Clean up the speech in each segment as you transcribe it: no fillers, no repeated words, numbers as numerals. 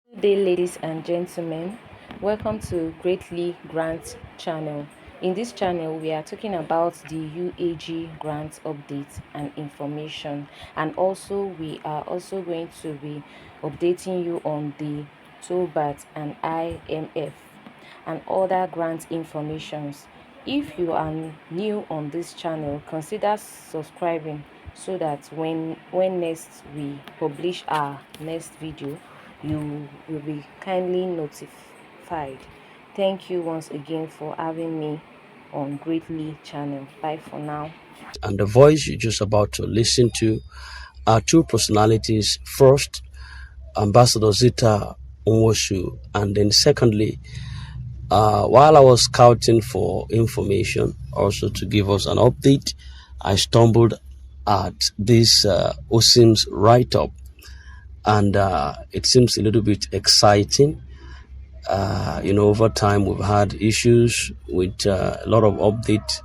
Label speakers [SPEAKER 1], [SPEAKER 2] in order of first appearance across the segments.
[SPEAKER 1] Good day, ladies and gentlemen. Welcome to Greatly Grant channel. In this channel, we are talking about the UAG grant updates and information, and also we are also going to be updating you on the Theobarth and IMF and other grant informations. If you are new on this channel, consider subscribing so that when next we publish our next video, you will be kindly notified. Thank you once again for having me on Greatly channel. Bye for now.
[SPEAKER 2] And the voice you're just about to listen to are two personalities. First, Ambassador Zita Onwosu, and then secondly, while I was scouting for information, also to give us an update, I stumbled at this OSIM's write-up, and it seems a little bit exciting. Over time we've had issues with a lot of updates,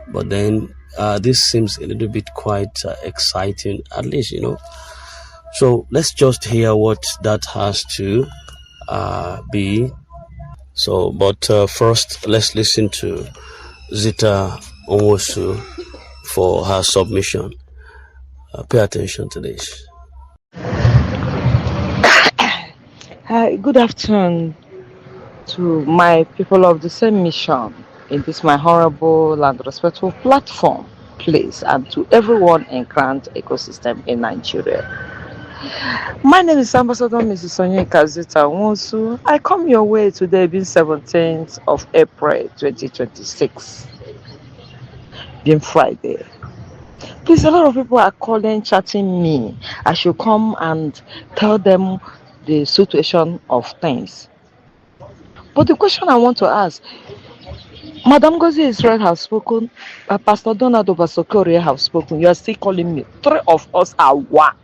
[SPEAKER 2] but then this seems a little bit quite exciting, at least, So let's just hear what that has to be. So, but first, let's listen to Zita Onwosu for her submission. Pay attention to this.
[SPEAKER 3] Hi, good afternoon to my people of the same mission in this my honorable and respectful platform, please, and to everyone in grant ecosystem in Nigeria. My name is Ambassador Mrs. Sonia Kazita Nwosu. I come your way today being 17th of April 2026, being Friday. Please, a lot of people are calling, chatting me. I should come and tell them the situation of things. But the question I want to ask, Madam Gozi Israel has spoken, Pastor Donald Obasokore have spoken. You are still calling me. Three of us are one.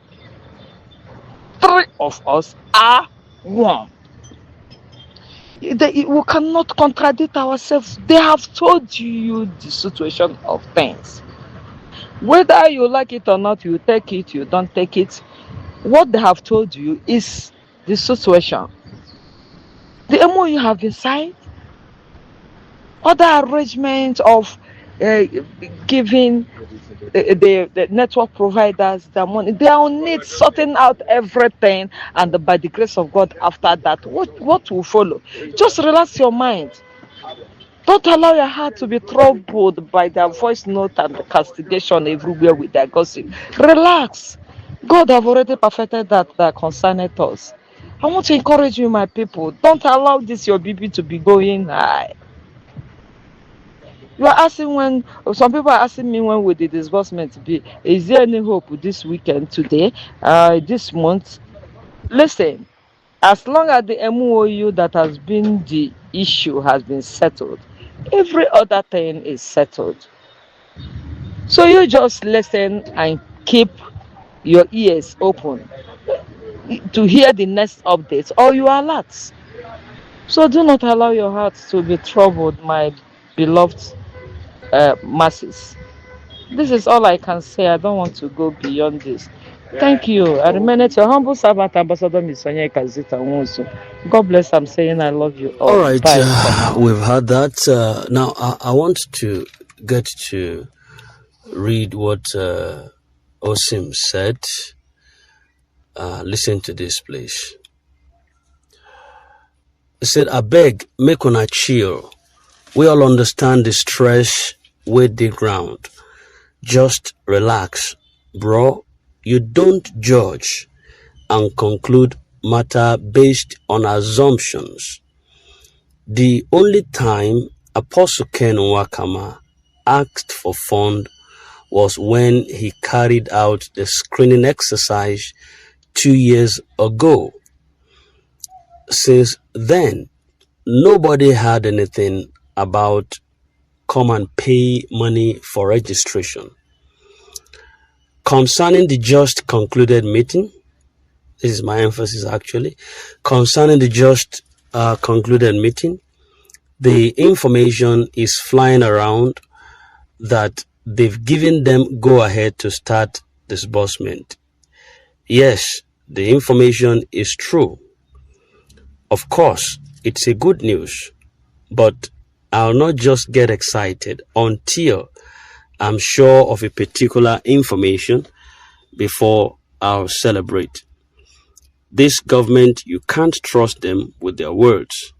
[SPEAKER 3] Three of us are one. We cannot contradict ourselves. They have told you the situation of things. Whether you like it or not, you take it, you don't take it. What they have told you is the situation. The MOU have been signed. Other arrangements of giving the network providers the money, they all need sorting out everything, and by the grace of God, after that, what will follow? Just relax your mind. Don't allow your heart to be troubled by their voice note and the castigation everywhere with their gossip. Relax. God have already perfected that concerneth us. I want to encourage you, my people. Don't allow this your BP to be going high. You are asking when, some people are asking me when will the disbursement be. Is there any hope this weekend, today, this month? Listen, as long as the MOU that has been the issue has been settled, every other thing is settled. So you just listen and keep your ears open to hear the next updates, or you are alert. So do not allow your heart to be troubled, my beloved masses. This is all I can say. I don't want to go beyond this. Thank you. I remain your humble servant, Ambassador Miss Sonia Kazita Nwosu. God bless. I'm saying I love you all.
[SPEAKER 2] All right,
[SPEAKER 3] Bye.
[SPEAKER 2] we've had that. Now, I want to get to read what Osim said. Listen to this, please. He said, I beg, make una chill. We all understand the stress with the ground. Just relax, bro. You don't judge and conclude matter based on assumptions. The only time Apostle Ken Wakama asked for fund was when he carried out the screening exercise 2 years ago. Since then, nobody had anything about come and pay money for registration. Concerning the just concluded meeting, this is my emphasis actually, concerning the just concluded meeting, the information is flying around that they've given them go ahead to start disbursement. Yes, the information is true. Of course, it's a good news, but I'll not just get excited until I'm sure of a particular information before I'll celebrate. This government, you can't trust them with their words.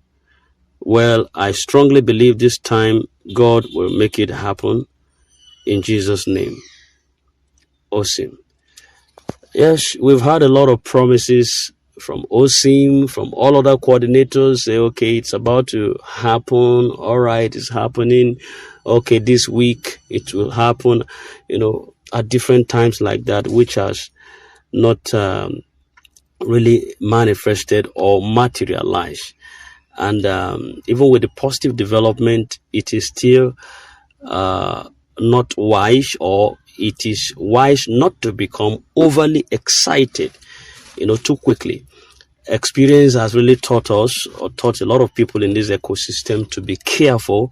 [SPEAKER 2] Well, I strongly believe this time God will make it happen in Jesus' name. Awesome. Yes, we've had a lot of promises from OSIM, from all other coordinators, say, okay, it's about to happen. All right, it's happening. Okay, this week it will happen, at different times like that, which has not really manifested or materialized. And even with the positive development, it is still not wise, or it is wise not to become overly excited, too quickly. Experience has really taught us, or taught a lot of people in this ecosystem, to be careful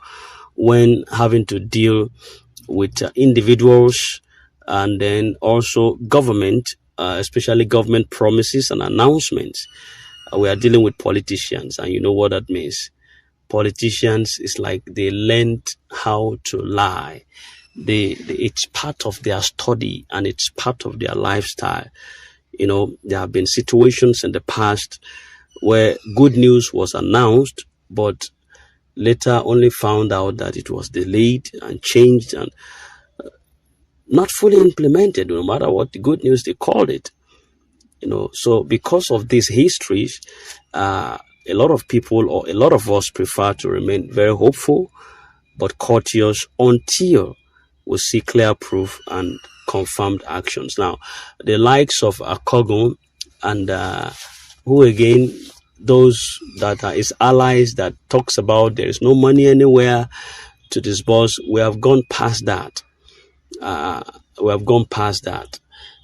[SPEAKER 2] when having to deal with individuals, and then also government, especially government promises and announcements. We are dealing with politicians, and you know what that means. Politicians is like they learned how to lie. It's part of their study, and it's part of their lifestyle. There have been situations in the past where good news was announced, but later only found out that it was delayed and changed and not fully implemented, no matter what the good news they called it. So because of these histories, a lot of people, or a lot of us, prefer to remain very hopeful but cautious until we see clear proof and confirmed actions. Now, the likes of Akogun and who again, those that are his allies, that talks about there is no money anywhere to disburse, we have gone past that.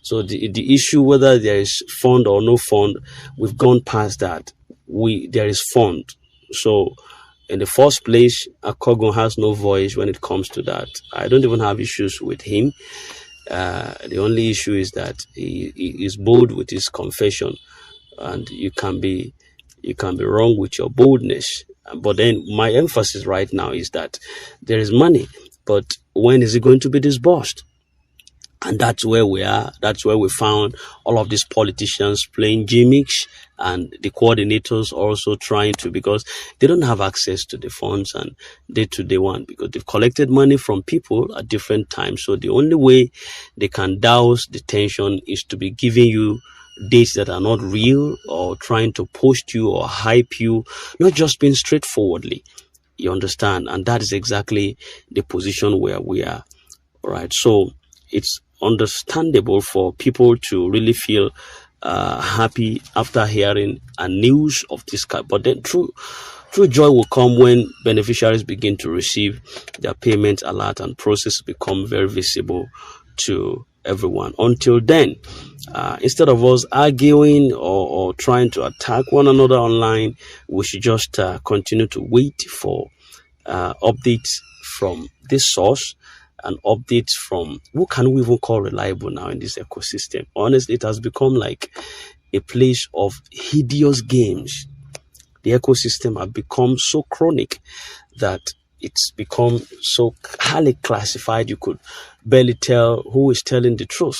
[SPEAKER 2] So the issue whether there is fund or no fund, we've gone past that. There is fund. So in the first place, Akogun has no voice when it comes to that. I don't even have issues with him. The only issue is that he is bold with his confession, and you can be wrong with your boldness. But then my emphasis right now is that there is money, but when is it going to be disbursed? And that's where we are. That's where we found all of these politicians playing gimmicks, and the coordinators also trying to, because they don't have access to the funds and day-to-day one, because they've collected money from people at different times. So the only way they can douse the tension is to be giving you dates that are not real, or trying to post you or hype you, not just being straightforwardly. You understand? And that is exactly the position where we are. All right. So it's understandable for people to really feel happy after hearing a news of this kind. But then true joy will come when beneficiaries begin to receive their payment alert and process become very visible to everyone. Until then, instead of us arguing or trying to attack one another online, we should just continue to wait for updates from this source, and updates from who can we even call reliable now in this ecosystem. Honestly, it has become like a place of hideous games. The ecosystem has become so chronic that it's become so highly classified, you could barely tell who is telling the truth.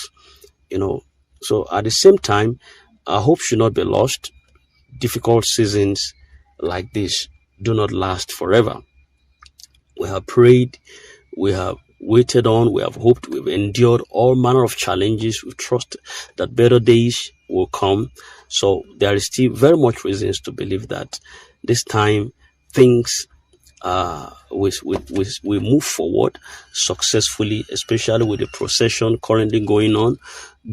[SPEAKER 2] So at the same time, our hope should not be lost. Difficult seasons like this do not last forever. We have prayed, we have waited on, we have hoped, we've endured all manner of challenges. We trust that better days will come. So there is still very much reasons to believe that this time things we move forward successfully, especially with the procession currently going on,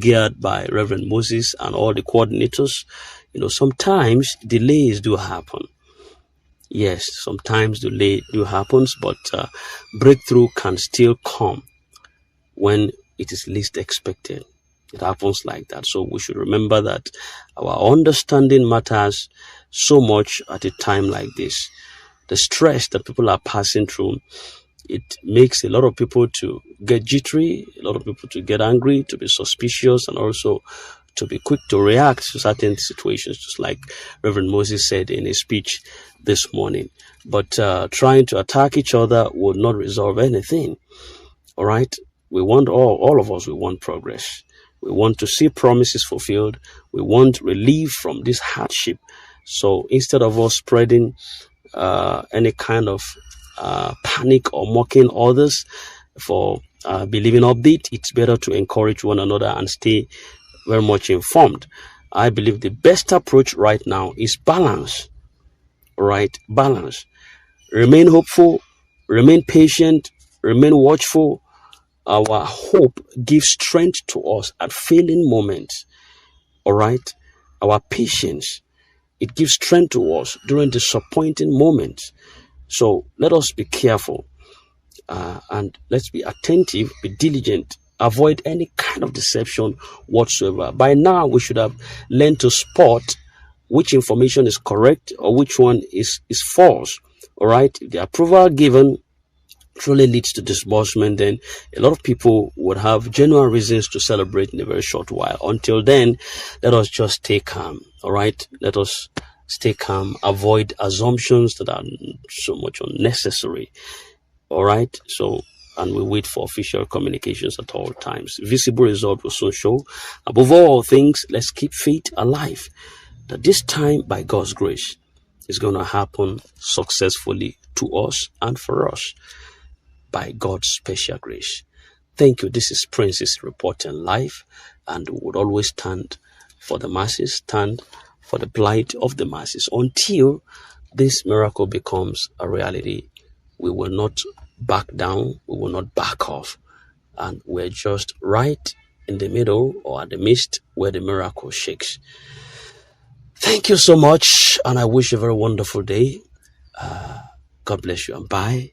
[SPEAKER 2] geared by Reverend Moses and all the coordinators. Sometimes delays do happen. Yes, sometimes delay do happens, but breakthrough can still come when it is least expected. It happens like that. So we should remember that our understanding matters so much at a time like this. The stress that people are passing through, it makes a lot of people to get jittery, a lot of people to get angry, to be suspicious, and also to be quick to react to certain situations, just like Reverend Moses said in his speech this morning. But trying to attack each other would not resolve anything. All right? We want all of us, we want progress. We want to see promises fulfilled. We want relief from this hardship. So instead of us spreading any kind of panic or mocking others for believing update, it's better to encourage one another and stay very much informed. I believe the best approach right now is balance. Right? Balance. Remain hopeful, remain patient, remain watchful. Our hope gives strength to us at failing moments. All right? Our patience, it gives strength to us during disappointing moments. So let us be careful and let's be attentive, be diligent, avoid any kind of deception whatsoever. By now, we should have learned to spot which information is correct or which one is false. All right? If the approval given truly leads to disbursement, then a lot of people would have genuine reasons to celebrate in a very short while. Until then, let us just stay calm. All right? Let us stay calm, avoid assumptions that are so much unnecessary. All right? So, and we wait for official communications at all times. Visible result will soon show. Above all things, let's keep faith alive. That this time, by God's grace, is going to happen successfully to us and for us by God's special grace. Thank you. This is Princess reporting live, and we would always stand for the masses, stand for the plight of the masses. Until this miracle becomes a reality, we will not back down, we will not back off, and we're just right in the middle or at the midst where the miracle shakes. Thank you so much, and I wish you a very wonderful day. God bless you, and bye